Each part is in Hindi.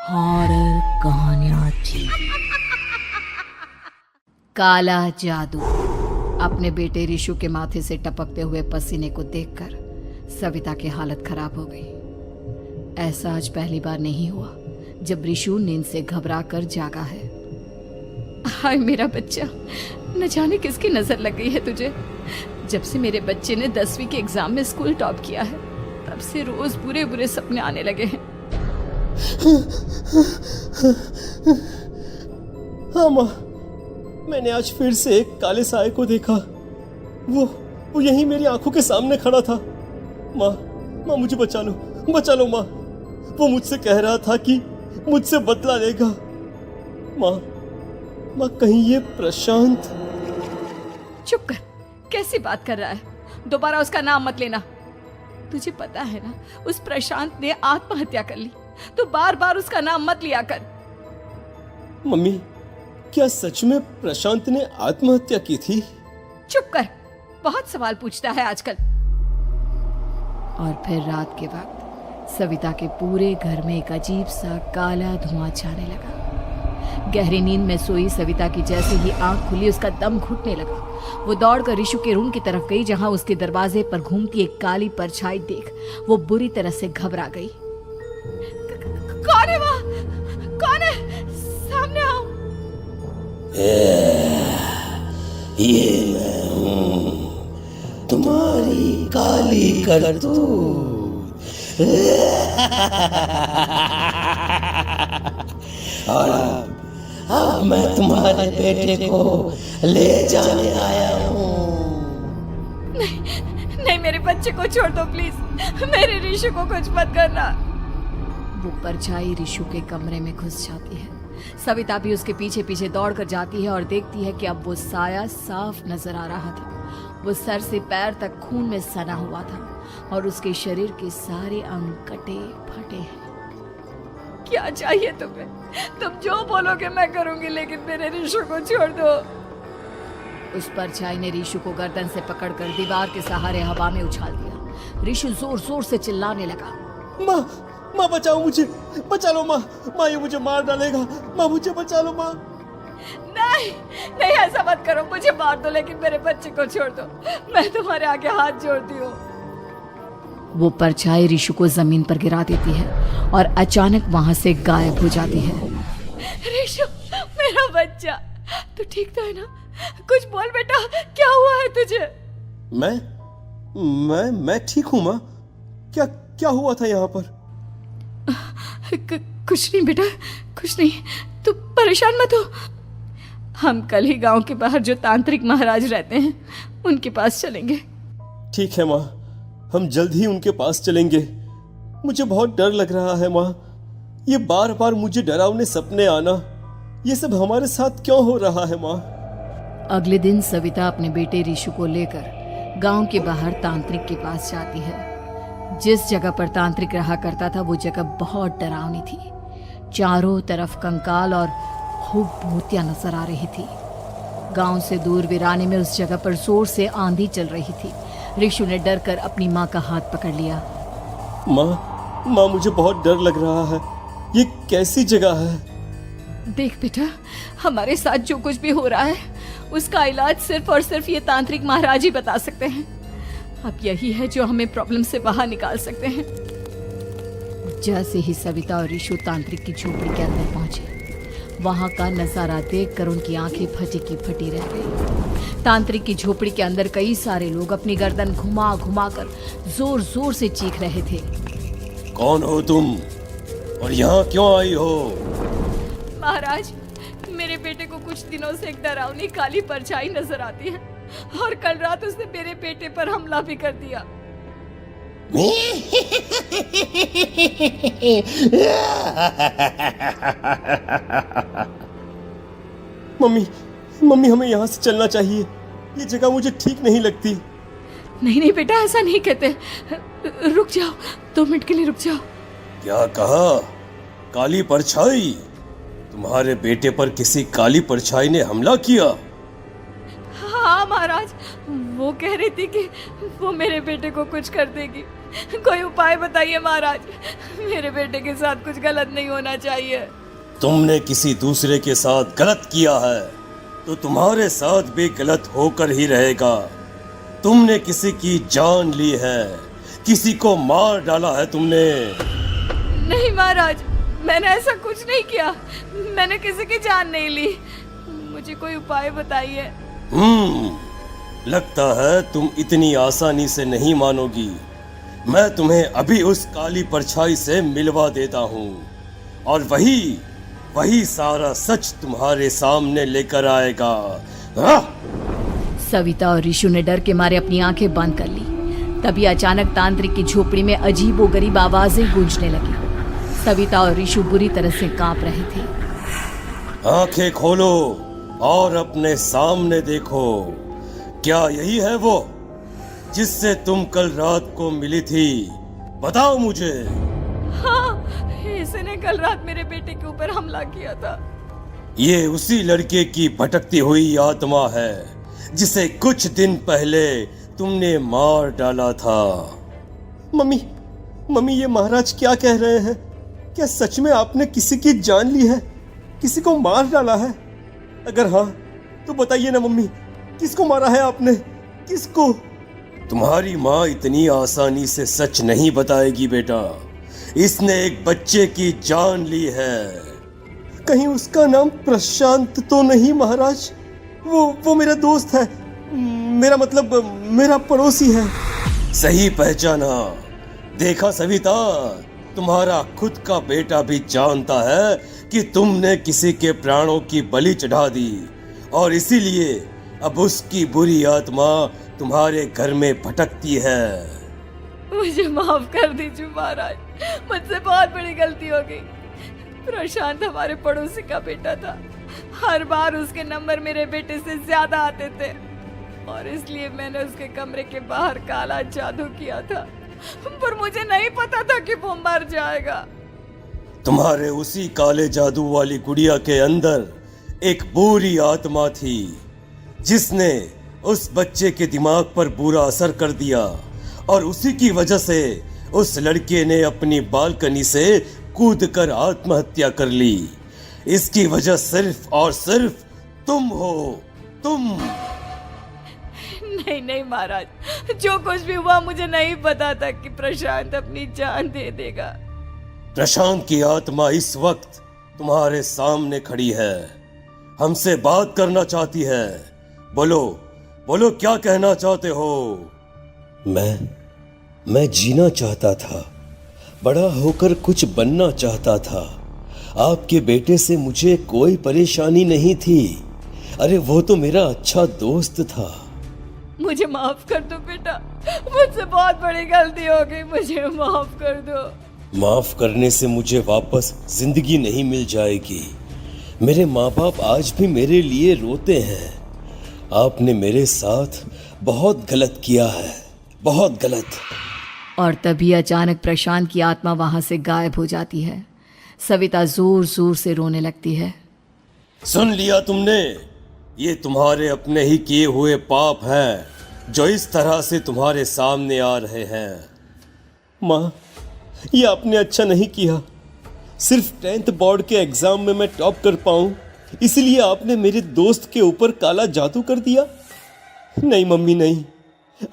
हॉरर कहानियां थी। काला जादू। अपने बेटे रिशु के माथे से टपकते हुए पसीने को देखकर सविता की हालत खराब हो गई। ऐसा आज पहली बार नहीं हुआ जब रिशु नींद से घबराकर जागा है। हाय मेरा बच्चा, न जाने किसकी नजर लग गई है तुझे। जब से मेरे बच्चे ने 10वीं के एग्जाम में स्कूल टॉप किया है तब से रोज बुरे बुरे सपने आने लगे हैं। हाँ माँ, मैंने आज फिर से एक काले साए को देखा। वो यहीं मेरी आंखों के सामने खड़ा था। माँ मुझे बचा लो माँ। वो मुझसे कह रहा था कि मुझसे बदला लेगा। माँ कहीं ये प्रशांत। चुप कर, कैसी बात कर रहा है? दोबारा उसका नाम मत लेना। तुझे पता है ना, उस प्रशांत ने आत्महत्या कर ली, तो बार बार उसका नाम मत लिया कर। मम्मी, क्या सच में प्रशांत ने आत्महत्या की थी? चुप कर, बहुत सवाल पूछता है आजकल। और फिर रात के वक्त सविता के पूरे घर में एक अजीब सा काला धुआं छाने लगा। गहरी नींद में सोई सविता की जैसे ही आंख खुली उसका दम घुटने लगा। वो दौड़कर रिशु के रूम की तरफ गई जहां उसके दरवाजे पर घूमती एक काली परछाई देख वो बुरी तरह से घबरा गई। कौन है वहाँ? कौन है? सामने आओ। ये मैं हूँ, तुम्हारी काली करतूत। और अब मैं तुम्हारे बेटे को ले जाने आया हूँ। नहीं, मेरे बच्चे को छोड़ दो प्लीज। मेरे रिशु को कुछ मत करना। वो परछाई रिशु के कमरे में घुस जाती है। सविता भी उसके पीछे पीछे दौड़कर जाती है और देखती है कि अब वो साया साफ नजर आ रहा था। वो सर से पैर तक खून में सना हुआ था और उसके शरीर के सारे अंग कटे फटे हैं। क्या चाहिए तुम्हें? तुम जो बोलोगे मैं करूंगी, लेकिन मेरे रिशु को छोड़ दो। उस परछाई ने रिशु को गर्दन से पकड़कर दीवार के सहारे हवा में उछाल दिया। रिशु जोर जोर से चिल्लाने लगा। माँ बचाओ मुझे, बचा लो माँ, ये मुझे मार डालेगा। माँ मुझे बचा लो माँ। नहीं ऐसा मत करो, मुझे मार दो लेकिन मेरे बच्चे को छोड़ दो। मैं तुम्हारे आगे हाथ जोड़ती हूँ। वो परछाई रिशु को जमीन पर गिरा देती है और अचानक वहां से गायब हो जाती है। रिशु, मेरा बच्चा, तू ठीक तो है ना? कुछ बोल बेटा, क्या हुआ है तुझे? मैं ठीक हूँ माँ। क्या हुआ था यहाँ पर? कुछ नहीं बेटा, कुछ नहीं। तू परेशान मत हो। हम कल ही गांव के बाहर जो तांत्रिक महाराज रहते हैं उनके पास चलेंगे। ठीक है माँ, हम जल्द ही उनके पास चलेंगे। मुझे बहुत डर लग रहा है माँ। ये बार बार मुझे डरावने सपने आना, ये सब हमारे साथ क्यों हो रहा है माँ? अगले दिन सविता अपने बेटे रिशु को लेकर गांव के बाहर तांत्रिक के पास जाती है। जिस जगह पर तांत्रिक रहा करता था वो जगह बहुत डरावनी थी। चारों तरफ कंकाल और खूब भूतियां नजर आ रही थी। गांव से दूर वीराने में उस जगह पर जोर से आंधी चल रही थी। रिशु ने डर कर अपनी माँ का हाथ पकड़ लिया। माँ मुझे बहुत डर लग रहा है। ये कैसी जगह है? देख बेटा, हमारे साथ जो कुछ भी हो रहा है उसका इलाज सिर्फ और सिर्फ ये तांत्रिक महाराज ही बता सकते हैं। अब यही है जो हमें प्रॉब्लम से बाहर निकाल सकते हैं। जैसे ही सविता और रिशु तांत्रिक की झोपड़ी के अंदर पहुंचे, वहां का नजारा देखकर उनकी आंखें फटी की फटी रह गई। तांत्रिक की झोपड़ी के अंदर कई सारे लोग अपनी गर्दन घुमा घुमा कर जोर जोर से चीख रहे थे। कौन हो तुम और यहाँ क्यों आई हो? महाराज, मेरे बेटे को कुछ दिनों से एक डरावनी काली परछाई नजर आती है और कल रात उसने मेरे बेटे पर हमला भी कर दिया। मम्मी हमें यहाँ से चलना चाहिए। ये जगह मुझे ठीक नहीं लगती। नहीं बेटा, ऐसा नहीं कहते। रुक जाओ, 2 मिनट के लिए रुक जाओ। क्या कहा? काली परछाई? तुम्हारे बेटे पर किसी काली परछाई ने हमला किया? हाँ महाराज, वो कह रही थी कि वो मेरे बेटे को कुछ कर देगी, कोई उपाय बताइए महाराज। मेरे बेटे के साथ कुछ गलत नहीं होना चाहिए। तुमने किसी दूसरे के साथ गलत किया है तो तुम्हारे साथ भी गलत होकर ही रहेगा। तुमने किसी की जान ली है, किसी को मार डाला है तुमने। नहीं महाराज, मैंने ऐसा कुछ नहीं किया। मैंने किसी की जान नहीं ली। मुझे कोई उपाय बताइए। लगता है तुम इतनी आसानी से नहीं मानोगी। मैं तुम्हें अभी उस काली परछाई से मिलवा देता हूँ और वही सारा सच तुम्हारे सामने लेकर आएगा। सविता और ऋषु ने डर के मारे अपनी आंखें बंद कर ली। तभी अचानक तांत्रिक की झोपड़ी में अजीबोगरीब आवाजें गूंजने लगी। सविता और ऋषु बुरी तरह से कांप रहे थे। आंखें खोलो और अपने सामने देखो। क्या यही है वो जिससे तुम कल रात को मिली थी? बताओ मुझे। हाँ, इसने कल रात मेरे बेटे के ऊपर हमला किया था। ये उसी लड़के की भटकती हुई आत्मा है जिसे कुछ दिन पहले तुमने मार डाला था। मम्मी ये महाराज क्या कह रहे हैं? क्या सच में आपने किसी की जान ली है, किसी को मार डाला है? अगर हाँ तो बताइए ना मम्मी, किसको मारा है आपने? किसको? तुम्हारी माँ इतनी आसानी से सच नहीं बताएगी बेटा। इसने एक बच्चे की जान ली है। कहीं उसका नाम प्रशांत तो नहीं महाराज? वो मेरा दोस्त है, मेरा पड़ोसी है। सही पहचाना। देखा सविता, तुम्हारा खुद का बेटा भी जानता है कि तुमने किसी के प्राणों की बलि चढ़ा दी और इसीलिए अब उसकी बुरी आत्मा तुम्हारे घर में भटकती है। मुझे माफ कर दीजिए महाराज, मुझसे बहुत बड़ी गलती हो गई। प्रशांत हमारे पड़ोसी का बेटा था। हर बार उसके नंबर मेरे बेटे से ज्यादा आते थे और इसलिए मैंने उसके कमरे के बाहर काला जादू किया था, पर मुझे नहीं पता था कि वो मर जाएगा। तुम्हारे उसी काले जादू वाली गुड़िया के अंदर एक बुरी आत्मा थी जिसने उस बच्चे के दिमाग पर बुरा असर कर दिया और उसी की वजह से उस लड़के ने अपनी बालकनी से कूदकर आत्महत्या कर ली। इसकी वजह सिर्फ और सिर्फ तुम हो, तुम। नहीं महाराज, जो कुछ भी हुआ मुझे नहीं पता था कि प्रशांत अपनी जान दे देगा। प्रशांत की आत्मा इस वक्त तुम्हारे सामने खड़ी है, हमसे बात करना चाहती है। बोलो क्या कहना चाहते हो? मैं जीना चाहता था, बड़ा होकर कुछ बनना चाहता था। आपके बेटे से मुझे कोई परेशानी नहीं थी। अरे वो तो मेरा अच्छा दोस्त था। मुझे माफ कर दो बेटा, मुझसे बहुत बड़ी गलती हो गई, मुझे माफ कर दो। माफ करने से मुझे वापस जिंदगी नहीं मिल जाएगी। मेरे माँ बाप आज भी मेरे लिए रोते हैं। आपने मेरे साथ बहुत गलत किया है, बहुत गलत। और तभी अचानक प्रशांत की आत्मा वहां से गायब हो जाती है। सविता जोर जोर से रोने लगती है। सुन लिया तुमने? ये तुम्हारे अपने ही किए हुए पाप हैं जो इस तरह से तुम्हारे सामने आ रहे हैं। माँ, ये आपने अच्छा नहीं किया। सिर्फ 10th बोर्ड के एग्जाम में मैं टॉप कर पाऊं, इसलिए आपने मेरे दोस्त के ऊपर काला जादू कर दिया। नहीं मम्मी, नहीं,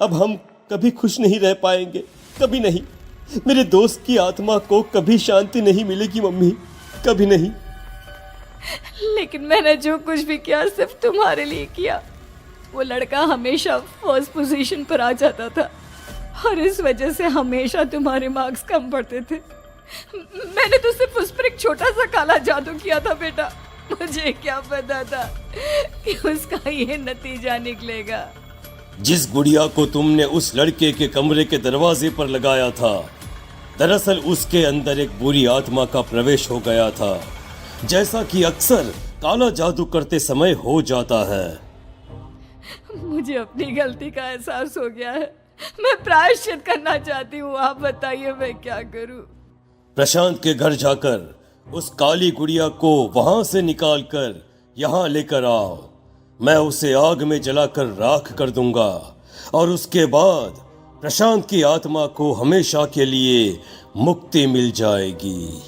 अब हम कभी खुश नहीं रह पाएंगे, कभी नहीं। मेरे दोस्त की आत्मा को कभी शांति नहीं मिलेगी मम्मी, कभी नहीं। लेकिन मैंने जो कुछ भी किया सिर्फ तुम्हारे लिए किया। वो लड़का हमेशा फर्स्ट पोजीशन पर आ जाता था और इस वजह से हमेशा तुम्हारे मार्क्स कम पड़ते थे। मैंने तो सिर्फ उस पर एक छोटा सा काला जादू किया था बेटा। मुझे क्या पता था कि उसका ये नतीजा निकलेगा। जिस गुड़िया को तुमने उस लड़के के कमरे के दरवाजे पर लगाया था, दरअसल उसके अंदर एक बुरी आत्मा का प्रवेश हो गया था, जैसा कि अक्सर काला जादू करते समय हो जाता है। मुझे अपनी गलती का एहसास हो गया है। मैं प्रायश्चित करना चाहती हूँ। आप बताइए मैं क्या करूँ? प्रशांत के घर जाकर उस काली गुड़िया को वहां से निकालकर यहाँ लेकर आओ। मैं उसे आग में जलाकर राख कर दूंगा और उसके बाद प्रशांत की आत्मा को हमेशा के लिए मुक्ति मिल जाएगी।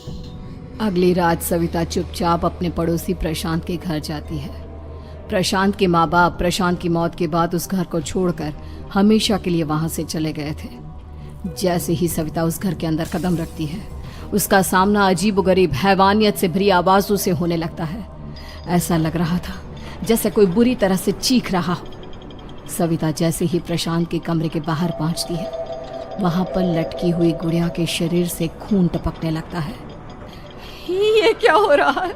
अगली रात सविता चुपचाप अपने पड़ोसी प्रशांत के घर जाती है। प्रशांत के माँ बाप प्रशांत की मौत के बाद उस घर को छोड़कर हमेशा के लिए वहां से चले गए थे। जैसे ही सविता उस घर के अंदर कदम रखती है, उसका सामना अजीबोगरीब हैवानियत से भरी आवाजों से होने लगता है। ऐसा लग रहा था जैसे कोई बुरी तरह से चीख रहा हो। सविता जैसे ही प्रशांत के कमरे के बाहर पहुंचती है, वहां पर लटकी हुई गुड़िया के शरीर से खून टपकने लगता है। ये क्या हो रहा है?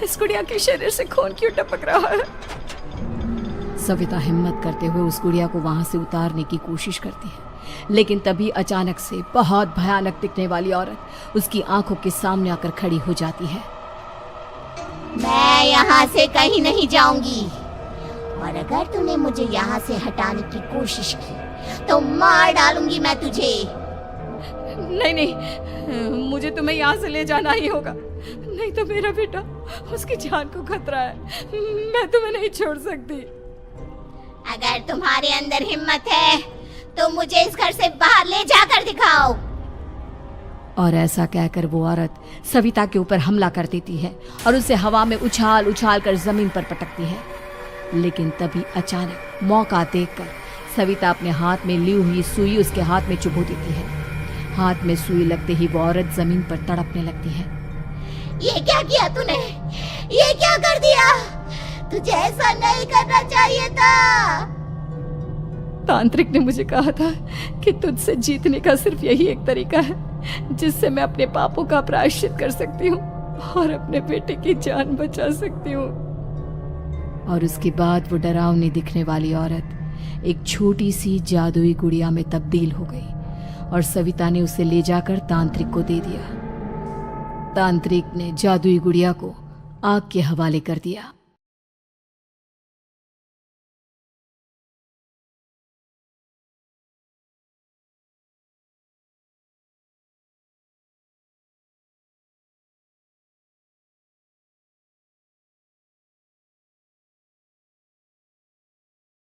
इस गुड़िया के शरीर से खून क्यों टपक रहा है? सविता हिम्मत करते हुए उस गुड़िया को वहां से उतारने की कोशिश करती है, लेकिन तभी अचानक से बहुत भयानक दिखने वाली औरत उसकी आंखों के सामने आकर खड़ी हो जाती है। मैं यहाँ से कहीं नहीं जाऊंगी, और अगर तूने मुझे यहाँ से हटाने की कोशिश की तो मार डालूंगी मैं तुझे। नहीं नहीं, मुझे तुम्हें यहाँ से ले जाना ही होगा, नहीं तो मेरा बेटा, उसकी जान को खतरा है। मैं तुम्हें नहीं छोड़ सकती। अगर तुम्हारे अंदर हिम्मत है तो मुझे इस घर से बाहर ले जाकर दिखाओ। और ऐसा कहकर वो औरत सविता के ऊपर हमला कर देती है और उसे हवा में उछाल उछाल कर जमीन पर पटकती है। लेकिन तभी अचानक मौका देखकर सविता अपने हाथ में ली हुई सुई उसके हाथ में चुभो देती है। हाथ में सुई लगते ही वो औरत जमीन पर तड़पने लगती है। ये क्या किया तूने? ये क्या कर दिया? तुझे ऐसा नहीं करना चाहिए था। तांत्रिक ने मुझे कहा था कि तुझसे जीतने का सिर्फ यही एक तरीका है जिससे मैं अपने पापों का प्रायश्चित कर सकती हूँ और अपने बेटे की जान बचा सकती हूँ। और उसके बाद वो डरावनी दिखने वाली औरत एक छोटी सी जादुई गुड़िया में तब्दील हो गई और सविता ने उसे ले जाकर तांत्रिक को दे दिया। तांत्रिक ने जादुई गुड़िया को आग के हवाले कर दिया।